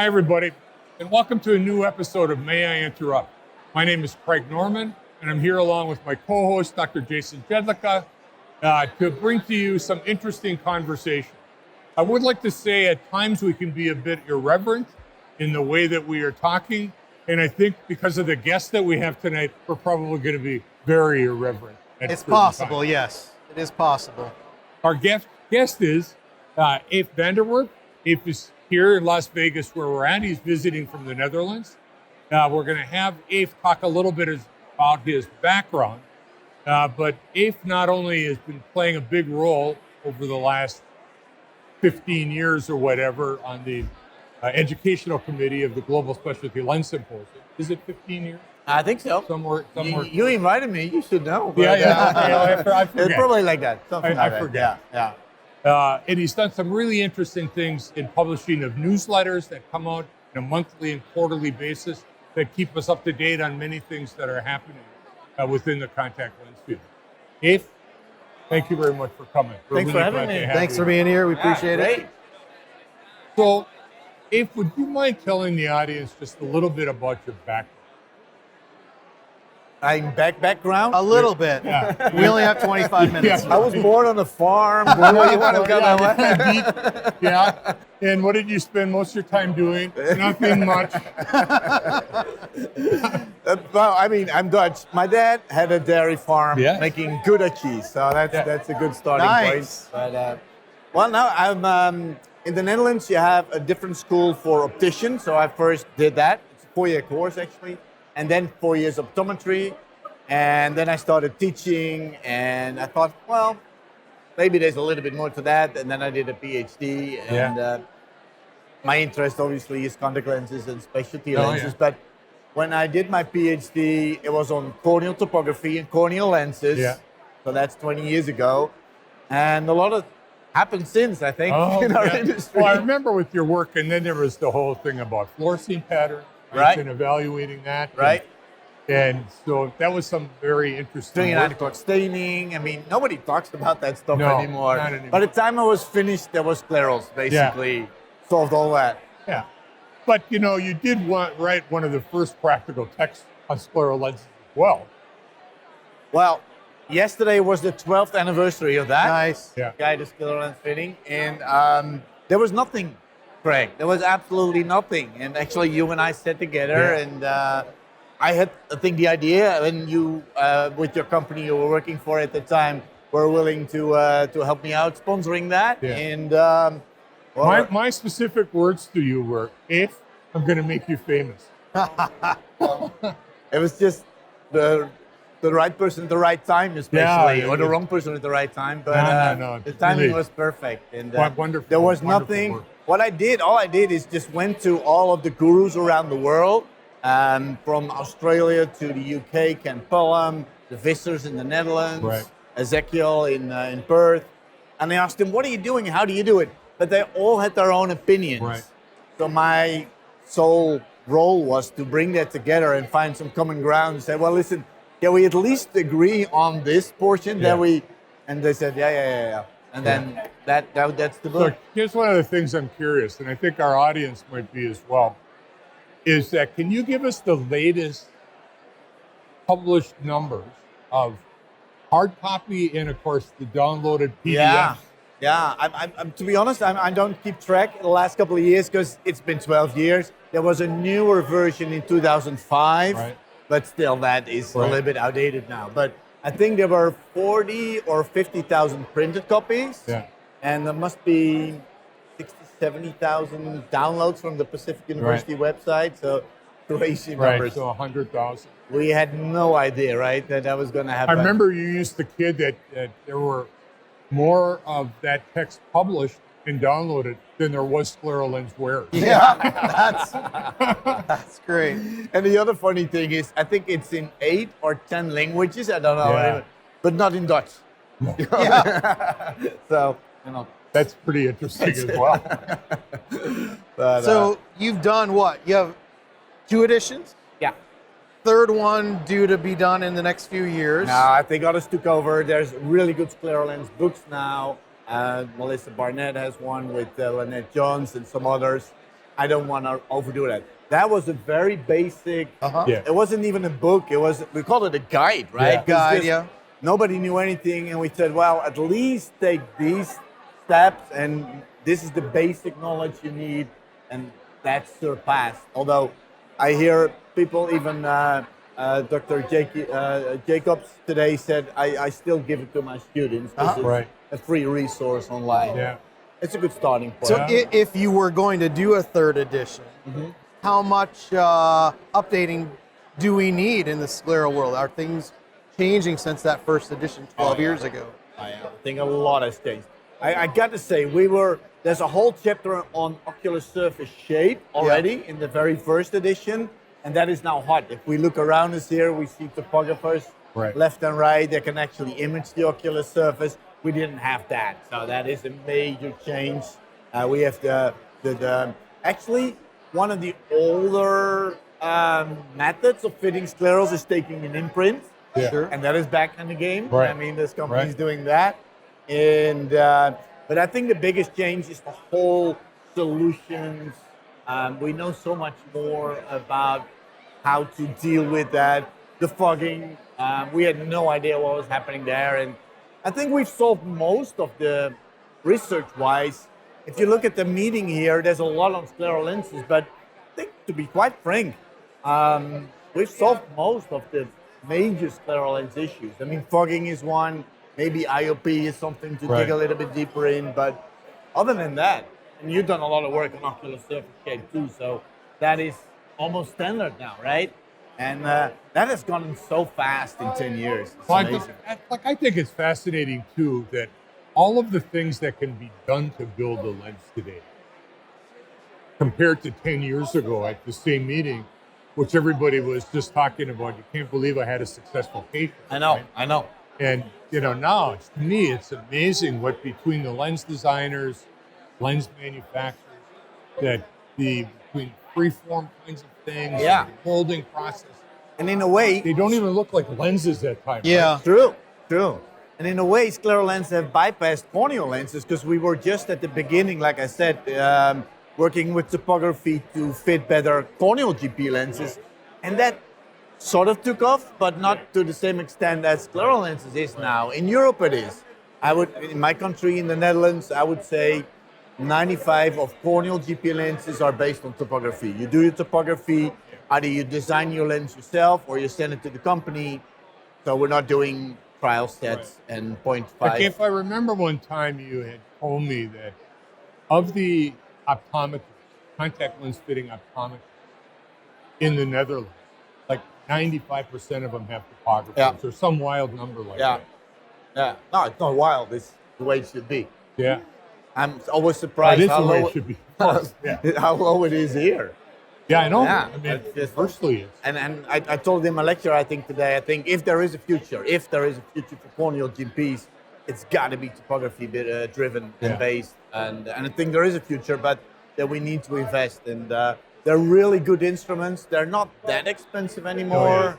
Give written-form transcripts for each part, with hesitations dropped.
Hi, everybody, and welcome to a new episode of May I Interrupt? My name is Craig Norman, and I'm here along with my co-host, Dr. Jason Jedlicka, to bring to you some interesting conversation. I would like to say at times we can be a bit irreverent in the way that we are talking, and I think because of the guests that we have tonight, we're probably going to be very irreverent. It's possible, times. Yes, it is possible. Our guest is Abe van der Worp. Abe is here in Las Vegas where we're at. He's visiting from the Netherlands. We're going to have Abe talk a little bit about his background, but Abe not only has been playing a big role over the last 15 years or whatever on the educational committee of the Global Specialty Lens Symposium. Is it 15 years? I think so. Somewhere. You invited me. You should know. Yeah. I forget. It's probably like that. Something like I forget. That. Yeah. And he's done some really interesting things in publishing of newsletters that come out on a monthly and quarterly basis that keep us up to date on many things that are happening within the contact lens field. Abe, thank you very much for coming. Thanks for having me. Thanks for being here. We appreciate it. So, Abe, would you mind telling the audience just a little bit about your background? I'm background? A little bit. Yeah. We only have 25 minutes. I was born on a farm. Yeah. And what did you spend most of your time doing? Nothing much. Well, I mean, I'm Dutch. My dad had a dairy farm making Gouda cheese, so that's a good starting point. But, well, now I'm in the Netherlands. You have a different school for opticians, so I first did that. It's a 4-year course, actually. And then 4 years optometry, and then I started teaching, and I thought, well, maybe there's a little bit more to that, and then I did a PhD, and my interest obviously is contact lenses and specialty lenses, but when I did my PhD, it was on corneal topography and corneal lenses, so that's 20 years ago, and a lot of happened since, I think, in our industry. Well, I remember with your work, and then there was the whole thing about fluorescein patterns. Right. And evaluating that. Right. And so that was some very interesting doing anti-clot staining. I mean, nobody talks about that stuff anymore. Not anymore. By the time I was finished, there was Sclerals, basically. Solved all that. Yeah. But, you did write one of the first practical texts on scleral lenses as well. Well, yesterday was the 12th anniversary of that. Nice. Yeah. Guided scleral lens fitting. And there was nothing. Craig, there was absolutely nothing, and actually you and I sat together, and I had, I think, the idea, and you, with your company you were working for at the time, were willing to help me out sponsoring that, and my specific words to you were, "If I'm going to make you famous." It was just the right person at the right time, especially, or the wrong person at the right time, but no, the timing was perfect, and wonderful. There was nothing. Work. All I did is just went to all of the gurus around the world, from Australia to the UK, Ken Pullum, the Vissers in the Netherlands, Ezekiel in Perth, and I asked them, "What are you doing? How do you do it?" But they all had their own opinions. Right. So my sole role was to bring that together and find some common ground and say, "Well, listen, can we at least agree on this portion that we?" And they said, "Yeah." And then that's the book. So here's one of the things I'm curious, and I think our audience might be as well, is that can you give us the latest published numbers of hard copy and, of course, the downloaded PDF? Yeah. I'm to be honest, I don't keep track the last couple of years because it's been 12 years. There was a newer version in 2005, but still that is a little bit outdated now. But I think there were 40 or 50,000 printed copies, and there must be 60, 70,000 downloads from the Pacific University website, so crazy numbers. Right, so 100,000. We had no idea, that was going to happen. I remember you used to kid that there were more of that text published and downloaded than there was scleral lens wearers. Yeah, that's great. And the other funny thing is, I think it's in 8 or 10 languages. I don't know, but not in Dutch. So that's pretty interesting as well. But, so you've done what? You have 2 editions? Yeah. Third one due to be done in the next few years. No, I think others took over. There's really good scleral lens books now. Melissa Barnett has one with Lynette Jones and some others. I don't want to overdo that. That was a very basic. Yeah. It wasn't even a book. We called it a guide, right? Yeah. Guide, yeah. Nobody knew anything, and we said, well, at least take these steps, and this is the basic knowledge you need, and that's surpassed. Although I hear people, even Dr. Jacobs today said, I still give it to my students. This is Right. a free resource online. Yeah. It's a good starting point. So if you were going to do a third edition, how much updating do we need in the scleral world? Are things changing since that first edition 12 years ago? I think a lot has changed. I got to say, there's a whole chapter on ocular surface shape already in the very first edition, and that is now hot. If we look around us here, we see topographers left and right. They can actually image the ocular surface. We didn't have that, so that is a major change. We have actually one of the older methods of fitting sclerals is taking an imprint. Yeah. Sure. And that is back in the game. Right. I mean, there's companies doing that. And but I think the biggest change is the whole solutions. We know so much more about how to deal with that. The fogging, we had no idea what was happening there. And I think we've solved most of the research-wise. If you look at the meeting here, there's a lot on scleral lenses, but I think, to be quite frank, we've solved most of the major scleral lens issues. I mean, fogging is one, maybe IOP is something to dig a little bit deeper in, but other than that, and you've done a lot of work on ocular surface shape too, so that is almost standard now, right? And that has gone so fast in 10 years. It's amazing. I think it's fascinating too that all of the things that can be done to build a lens today, compared to 10 years ago at the same meeting, which everybody was just talking about, you can't believe I had a successful patient. I know, right? I know. And now, to me, it's amazing what between the lens designers, lens manufacturers, between freeform kinds of things, Yeah. the molding process. And in a way, They don't even look like lenses at times. Yeah. Right? True. And in a way, scleral lenses have bypassed corneal lenses because we were just at the beginning, like I said, working with topography to fit better corneal GP lenses. And that sort of took off, but not to the same extent as scleral lenses is now. In Europe, it is. In my country, in the Netherlands, I would say 95 of corneal GP lenses are based on topography. You do your topography, either you design your lens yourself or you send it to the company. So we're not doing trial sets and 0.5. Like if I remember one time you had told me that of the optometrists, contact lens fitting optometrists in the Netherlands, like 95% of them have topographers or some wild number like that. Yeah. No, it's not wild. It's the way it should be. Yeah. I'm always surprised That is how the way low it should be. how low it is here. Yeah, I know. Yeah, I mean, it's just- firstly, it's And I told him a lecture, I think today, I think if there is a future for corneal GPs, it's got to be topography driven and based. And I think there is a future, but that we need to invest. And they're really good instruments. They're not that expensive anymore.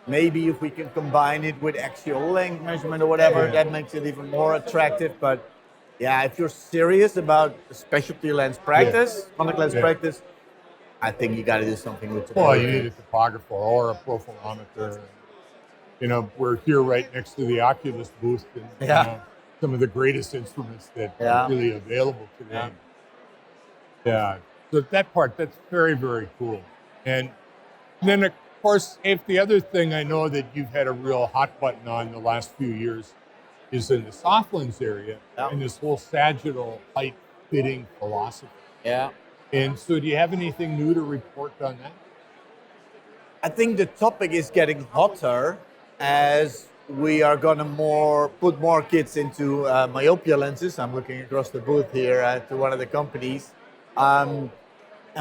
Maybe if we can combine it with axial length measurement or whatever, that makes it even more attractive. But yeah, if you're serious about specialty lens practice, contact lens practice, I think you got to do something with topography. well, you need a topographer or a profilometer. You know, we're here right next to the Oculus booth, and you know, some of the greatest instruments that are really available today. Yeah. So that's very, very cool. And then, of course, if the other thing I know that you've had a real hot button on the last few years is in the soft lens area and this whole sagittal height fitting philosophy. Yeah. And so do you have anything new to report on that? I think the topic is getting hotter as we are going to put more kids into myopia lenses. I'm looking across the booth here to one of the companies. And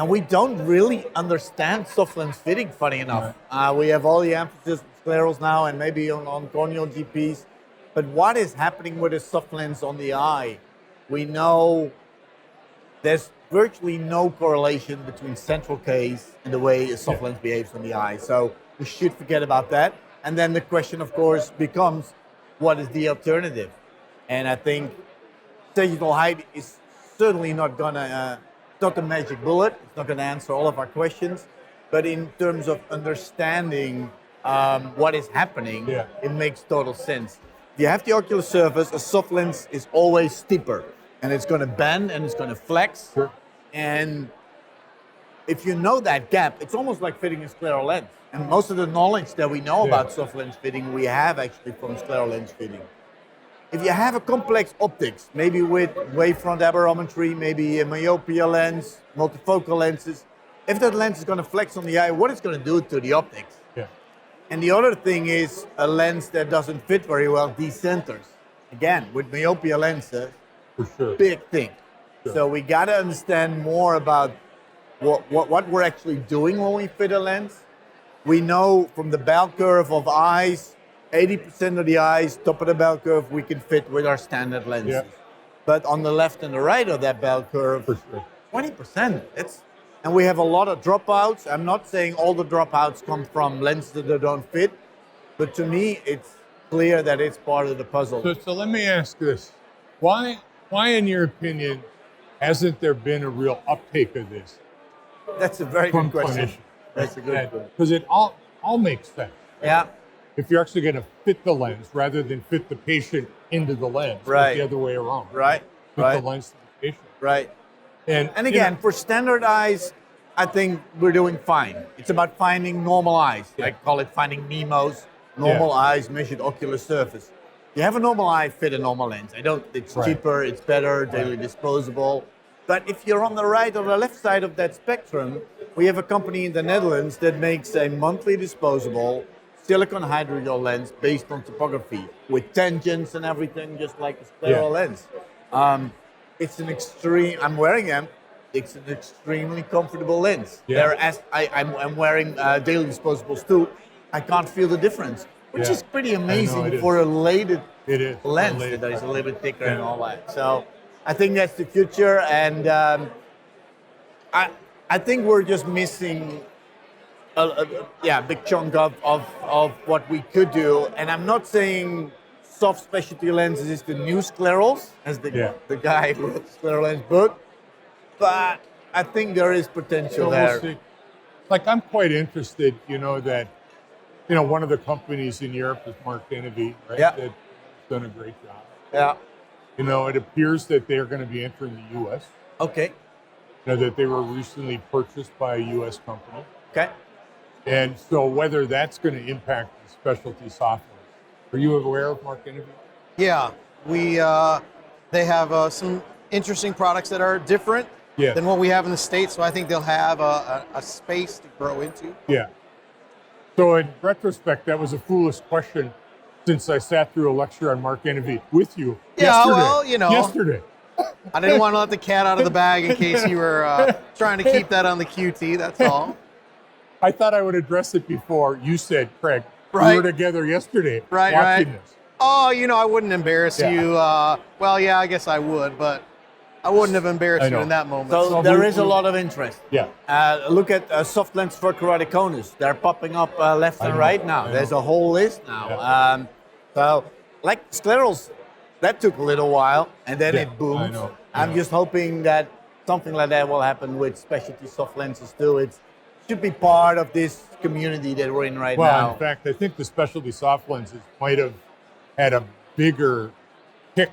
we don't really understand soft lens fitting, funny enough. We have all the emphasis on sclerals now and maybe on corneal GPs. But what is happening with a soft lens on the eye? We know there's virtually no correlation between central case and the way a soft lens behaves on the eye. So we should forget about that. And then the question, of course, becomes, what is the alternative? And I think sagittal height is certainly not going to It's not the magic bullet. It's not going to answer all of our questions. But in terms of understanding what is happening, it makes total sense. If you have the ocular surface, a soft lens is always steeper. And it's going to bend and it's going to flex. Sure. And if you know that gap, it's almost like fitting a scleral lens. And most of the knowledge that we know about soft lens fitting, we have actually from scleral lens fitting. If you have a complex optics, maybe with wavefront aberrometry, maybe a myopia lens, multifocal lenses, if that lens is going to flex on the eye, what it's going to do to the optics? Yeah. And the other thing is a lens that doesn't fit very well decenters. Again, with myopia lenses, for sure. Big thing. Sure. So we got to understand more about what we're actually doing when we fit a lens. We know from the bell curve of eyes, 80% of the eyes, top of the bell curve, we can fit with our standard lenses. Yeah. But on the left and the right of that bell curve, for sure. 20%. And we have a lot of dropouts. I'm not saying all the dropouts come from lenses that don't fit, but to me, it's clear that it's part of the puzzle. So let me ask this. Why, in your opinion, hasn't there been a real uptake of this? That's a very good question. That's a good one. Because it all makes sense. Yeah. If you're actually going to fit the lens rather than fit the patient into the lens, right. It's the other way around. Right. Fit right. the lens to the patient. Right. And again, for standard eyes, I think we're doing fine. It's about finding normal eyes. I call it finding Nemos, normal eyes measured ocular surface. You have a normal eye, fit a normal lens. It's cheaper, it's better, daily disposable. But if you're on the right or the left side of that spectrum, we have a company in the Netherlands that makes a monthly disposable silicone hydrogel lens based on topography with tangents and everything, just like a scleral lens. It's an extreme, I'm wearing them, it's an extremely comfortable lens. Yeah. I'm wearing daily disposables too. I can't feel the difference, which is pretty amazing for a lens that is a little bit thicker and all that. So I think that's the future, and I think we're just missing a big chunk of what we could do. And I'm not saying soft specialty lenses is the new Sclerals, as the guy who wrote the Scleral lens book, but I think there is potential there. We'll see. Like, I'm quite interested, that, one of the companies in Europe is Mark Envy, right? Yeah. That's done a great job. Yeah. It appears that they're going to be entering the U.S. Okay. That they were recently purchased by a U.S. company. Okay. And so whether that's going to impact the specialty software. Are you aware of Mark Envy? Yeah. They have some interesting products that are different than what we have in the States, so I think they'll have a space to grow into. Yeah. So in retrospect, that was a foolish question since I sat through a lecture on Mark Envy with you yesterday. Yesterday. I didn't want to let the cat out of the bag in case you were trying to keep that on the QT, that's all. I thought I would address it before you said, Craig, we were together yesterday watching this. Oh, I wouldn't embarrass you. Well, yeah, I guess I would, but I wouldn't have embarrassed you in that moment. So there is a lot of interest. Yeah. Look at soft lens for carotid conus. They're popping up left and right now. There's a whole list now. Yeah. So, like Sclerals, that took a little while, and then it boomed. I know. I'm just hoping that something like that will happen with specialty soft lenses too. It should be part of this community that we're in right now. Well, in fact, I think the specialty soft lenses might have had a bigger kick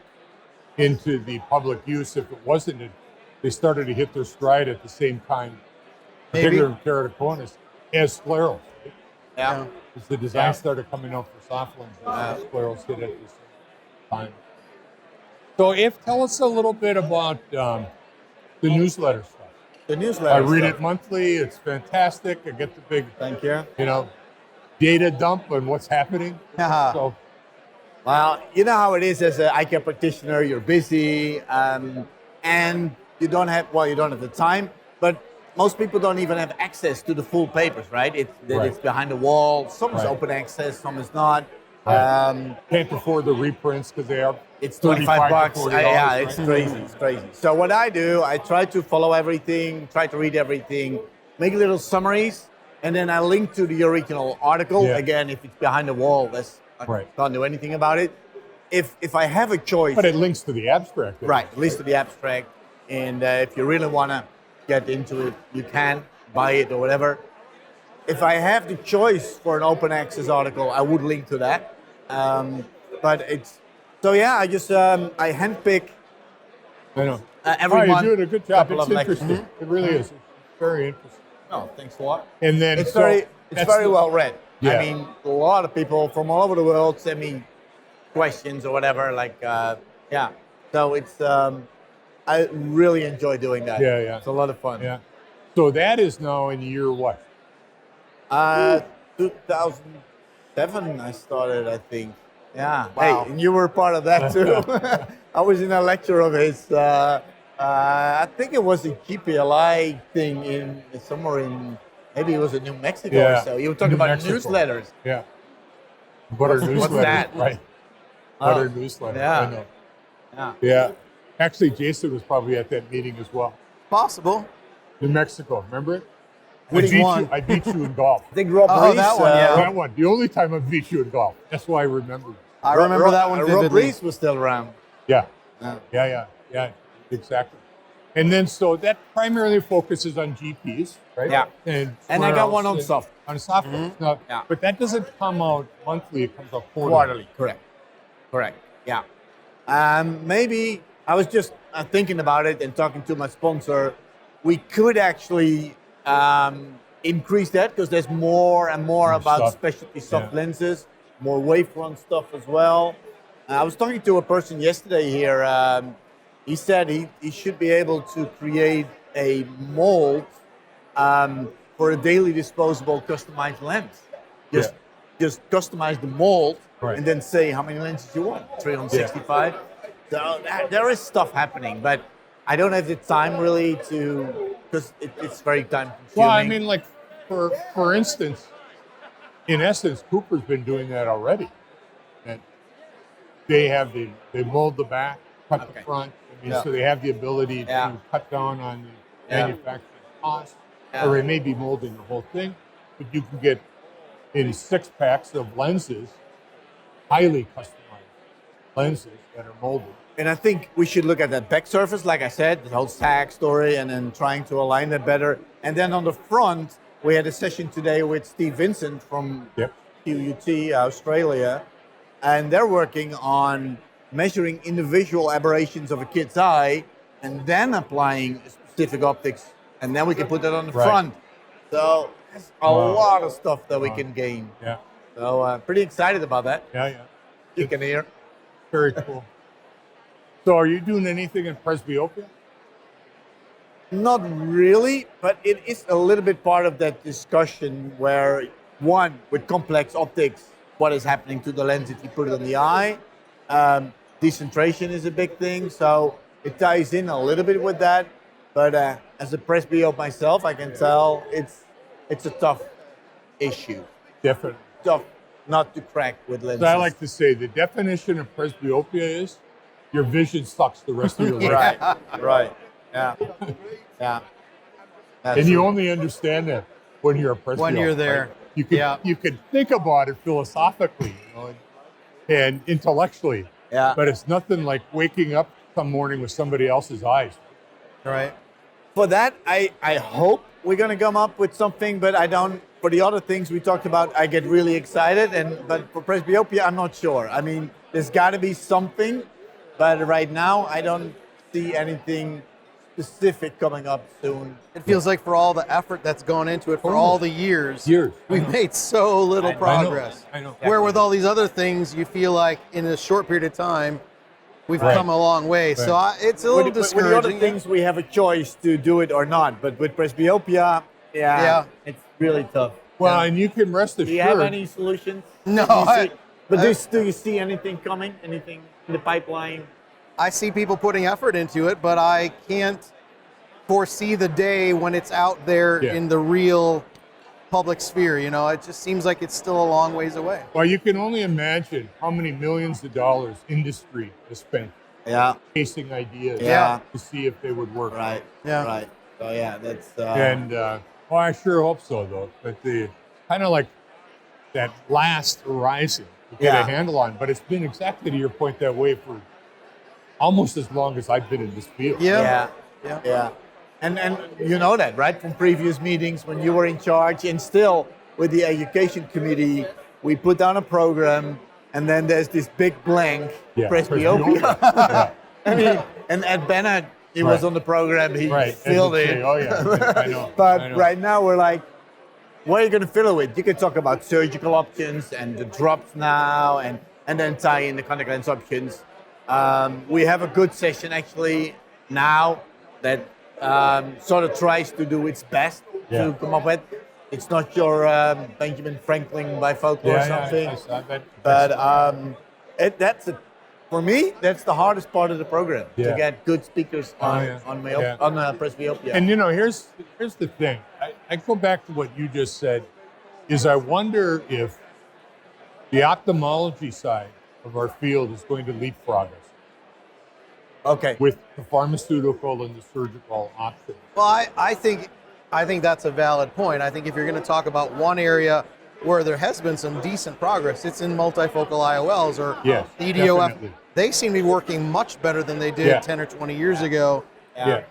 into the public use if it wasn't. They started to hit their stride at the same time, particularly in keratoconus, as sclerals. Yeah. As the design started coming out for soft lenses, sclerals hit at the same time. So, tell us a little bit about the newsletter stuff. The newsletter. I read it monthly. It's fantastic. I get the big, thank you. Data dump on what's happening. So, well, you know how it is as an eye care practitioner. You're busy, and you don't have the time. But most people don't even have access to the full papers, right? It's behind the wall. Some is open access, some is not. Can't afford the reprints because they are. It's $25. Yeah, it's crazy. It's crazy. So what I do, I try to follow everything, try to read everything, make little summaries, and then I link to the original article. Yeah. Again, if it's behind the wall, I can't do anything about it. If I have a choice, but it links to the abstract. Right, it links to the abstract, and if you really want to get into it, you can buy it or whatever. If I have the choice for an open access article, I would link to that. But it's so yeah. I just I handpick I know. every Oh, month. you're doing a good job. couple It's of interesting. lectures. It really is. It's very interesting. Oh, thanks a lot. And then It's so very that's very the- well read. Yeah. I mean, a lot of people from all over the world send me questions or whatever. Like yeah. So it's I really enjoy doing that. Yeah, yeah. It's a lot of fun. Yeah. So that is now in year what? 2007 I started, I think. Yeah. Wow. Hey, and you were part of that too. I was in a lecture of his. I think it was a GPLI thing in somewhere in maybe it was in New Mexico Yeah. or so. You were talking New about Mexico. newsletters. Yeah. Butter newsletter. that? Right. Butter newsletter. yeah. I know. Yeah. Yeah. Actually, Jason was probably at that meeting as well. Possible. New Mexico, remember it? Which one? I beat you in golf. I think Rob Oh, Rees, that one, yeah. That one. The only time I beat you in golf. That's why I remember it. I remember that one Rob vividly. Rees was still around. Yeah. Yeah. Yeah. Exactly. And then, so that primarily focuses on GPs, right? Yeah. And And I got Sclerals one on and- soft. On software. No, Yeah. But that doesn't come out monthly. It comes out Quarterly, correct. Yeah. Maybe I was just thinking about it and talking to my sponsor. We could actually increase that because there's more and more More about stuff. specialty soft Yeah. lenses, more wavefront stuff as well. I was talking to a person yesterday here. He said he should be able to create a mold for a daily disposable customized lens. Just customize the mold Right. and then say how many lenses you want. 365. So there is stuff happening, but I don't have the time really to because it's very time consuming. Well, I mean, like for instance, in essence, Cooper's been doing that already. And they mold the back, cut the Okay. front. I mean, Yeah. so they have the ability Yeah. to cut down on the Yeah. manufacturing cost, Yeah. or it may be molding the whole thing, but you can get in 6 packs of lenses, highly customized lenses that are molded. And I think we should look at that back surface, like I said, the whole SAG story, and then trying to align that better. And then on the front, we had a session today with Steve Vincent from Yep. QUT, Australia, and they're working on measuring individual aberrations of a kid's eye and then applying specific optics, and then we can put that on the Right. front. So there's a Wow. lot of stuff that we Wow. can gain. Yeah. So pretty excited about that. Yeah. You can hear. Very cool. So are you doing anything in presbyopia? Not really, but it is a little bit part of that discussion where, one, with complex optics, what is happening to the lens if you put it on the eye? Decentration is a big thing, so it ties in a little bit with that. But as a presbyope myself, I can tell it's a tough issue, Definitely. tough not to crack with lenses. So I like to say the definition of presbyopia is your vision sucks the rest of your life. right, yeah, yeah. That's And you true. only understand that when you're a presbyope. When you're there. Right? You can think about it philosophically, and intellectually. Yeah. But it's nothing like waking up some morning with somebody else's eyes. Right. For that, I hope we're going to come up with something, but I don't. For the other things we talked about, I get really excited, but for presbyopia, I'm not sure. I mean, there's got to be something, but right now, I don't see anything specific coming up soon. It feels like for all the effort that's gone into it for all the years, we've made so little progress. I know. Where with all these other things, you feel like in a short period of time, we've come a long way. So it's a little With the discouraging. other things, we have a choice to do it or not, but with presbyopia, it's really tough. Well, and you can rest assured. Do you have any solutions? No, Do you see anything coming? Anything in the pipeline? I see people putting effort into it, but I can't foresee the day when it's out there in the real public sphere. You know, it just seems like it's still a long ways away. Well, you can only imagine how many millions of dollars industry has spent chasing ideas to see if they would work. Right. Yeah. Right. So that's. And well, I sure hope so, though. But the kind of like that last horizon to get a handle on. But it's been exactly to your point that way for almost as long as I've been in this field. Yeah. Yeah. And you know that, right, from previous meetings when you were in charge, and still with the education committee, we put down a program, and then there's this big blank, presbyopia. Yeah. I mean, and Ed Bennett, he was on the program, he filled it. Oh yeah, I know. But right now we're like, what are you going to fill it with? You can talk about surgical options and the drops now, and then tie in the contact lens options. We have a good session actually now that sort of tries to do its best to come up with. It's not your Benjamin Franklin bifocal or something. But that's for me, that's the hardest part of the program, to get good speakers on presbyopia. And here's the thing. I go back to what you just said, is I wonder if the ophthalmology side of our field is going to leapfrog us. Okay. With the pharmaceutical and the surgical options. Well, I think that's a valid point. I think if you're going to talk about one area where there has been some decent progress, it's in multifocal IOLs or EDOF. Definitely. They seem to be working much better than they did 10 or 20 years ago. Yeah.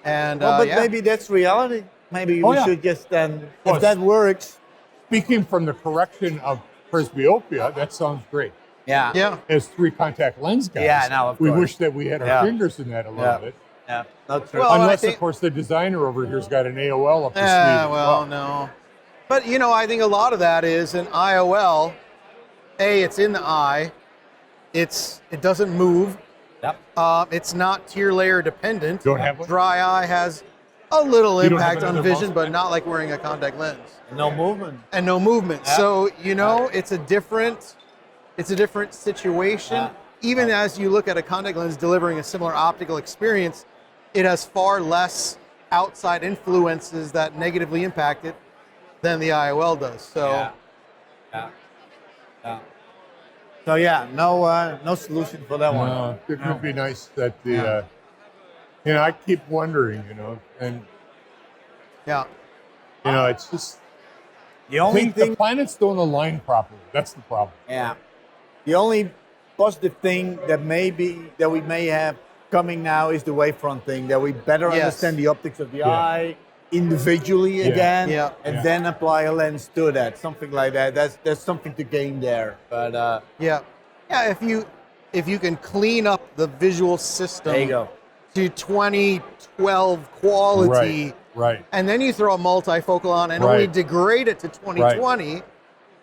And but maybe that's reality. Maybe we should just if that works. Speaking from the correction of presbyopia, that sounds great. Yeah. Yeah. As 3 contact lens guys, we wish that we had our fingers in that a little bit. Yeah, that's true. Well, unless, of course, the designer over here's got an AOL up the sleeve. Well, no. But, I think a lot of that is an IOL. It's in the eye. It doesn't move. Yep. It's not tear layer dependent. Don't have one? Dry eye has a little You don't impact have on another vision, mouse? but not like wearing a contact lens. No movement. And no movement. Yeah. So, it's a different situation. Even as you look at a contact lens delivering a similar optical experience, it has far less outside influences that negatively impact it than the IOL does. So, So no solution for that one. No, it would be nice that the, I keep wondering, and it's just The only thing the planets don't align properly. That's the problem. Yeah. The only positive thing that we may have coming now is the wavefront thing, that we better understand the optics of the eye individually again, and then apply a lens to that, something like that. There's something to gain there. But if you can clean up the visual system there you go. to 2012 quality, Right. and then you throw a multifocal on and only degrade it to 2020,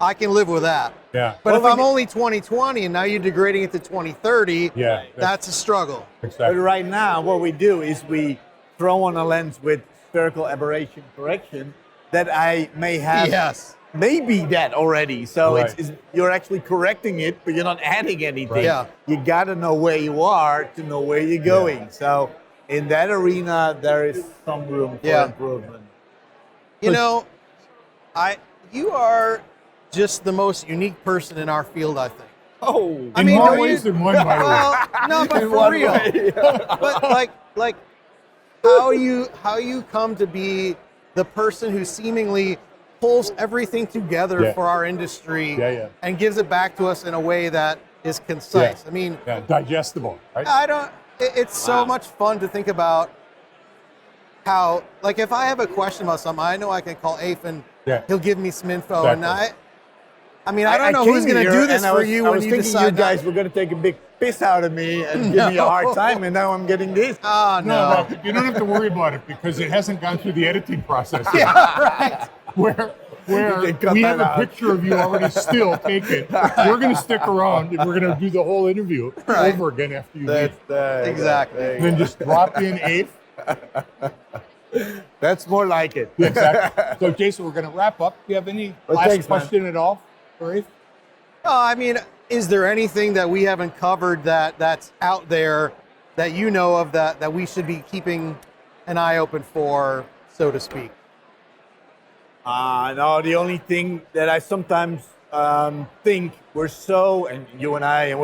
I can live with that. Yeah. But if I'm only 2020 and now you're degrading it to 2030, that's a struggle. Exactly. But right now, what we do is we throw on a lens with spherical aberration correction that I may have maybe that already. So it's you're actually correcting it, but you're not adding anything. Right. Yeah. You got to know where you are to know where you're going. So in that arena, there is some room for improvement. You are just the most unique person in our field, I think. Oh, in more ways than one, by the way. Well, no, but for real. But like how you come to be the person who seemingly pulls everything together for our industry and gives it back to us in a way that is concise. I mean, digestible, right? It's so much fun to think about how, like, if I have a question about something, I know I can call Afe and he'll give me some info. Exactly. And I don't know who's going to do this for you when you decide. You guys were going to take a big piss out of me and give me a hard time, and now I'm getting this. Oh, no. You don't have to worry about it because it hasn't gone through the editing process yet. Right. Where we have a picture of you already still taken. We're going to stick around and we're going to do the whole interview over again after you leave. Exactly. And then just drop in Afe. That's more like it. Exactly. So, Jason, we're going to wrap up. Do you have any last question at all for Afe? Is there anything that we haven't covered that's out there that you know of that we should be keeping an eye open for, so to speak? No, the only thing that I sometimes think and you and I,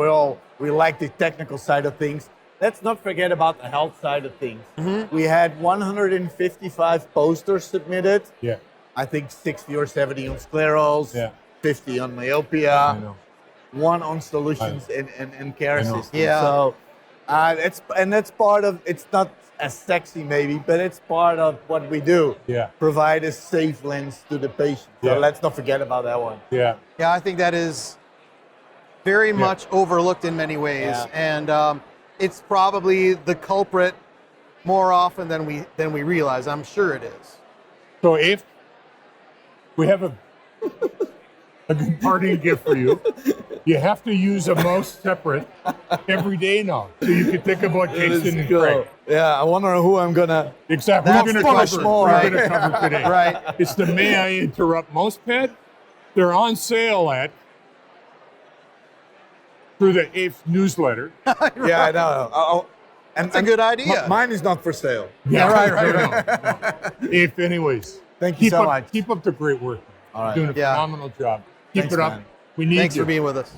we like the technical side of things. Let's not forget about the health side of things. Mm-hmm. We had 155 posters submitted. Yeah. I think 60 or 70 on sclerals, 50 on myopia, I know. 1 on solutions and care systems. Yeah. So That's part of. It's not as sexy maybe, but it's part of what we do. Yeah. Provide a safe lens to the patient. So let's not forget about that one. Yeah. Yeah, I think that is very much overlooked in many ways, and it's probably the culprit more often than we realize. I'm sure it is. So if we have a good parting gift for you, you have to use a mouse separate every day now, so you can think about Jason and Craig. Yeah, I wonder who I'm gonna. Exactly. That's We're going much more, to cover today. Right. It's the May I Interrupt mouse pad. They're on sale through the AIF newsletter. Yeah, I know. That's a good idea. Mine is not for sale. Yeah, right. AIF, anyways. Thank you so much. Keep up the great work. All right. You're doing a phenomenal job. Keep Thanks, it up. man. We need Thanks you. for being with us.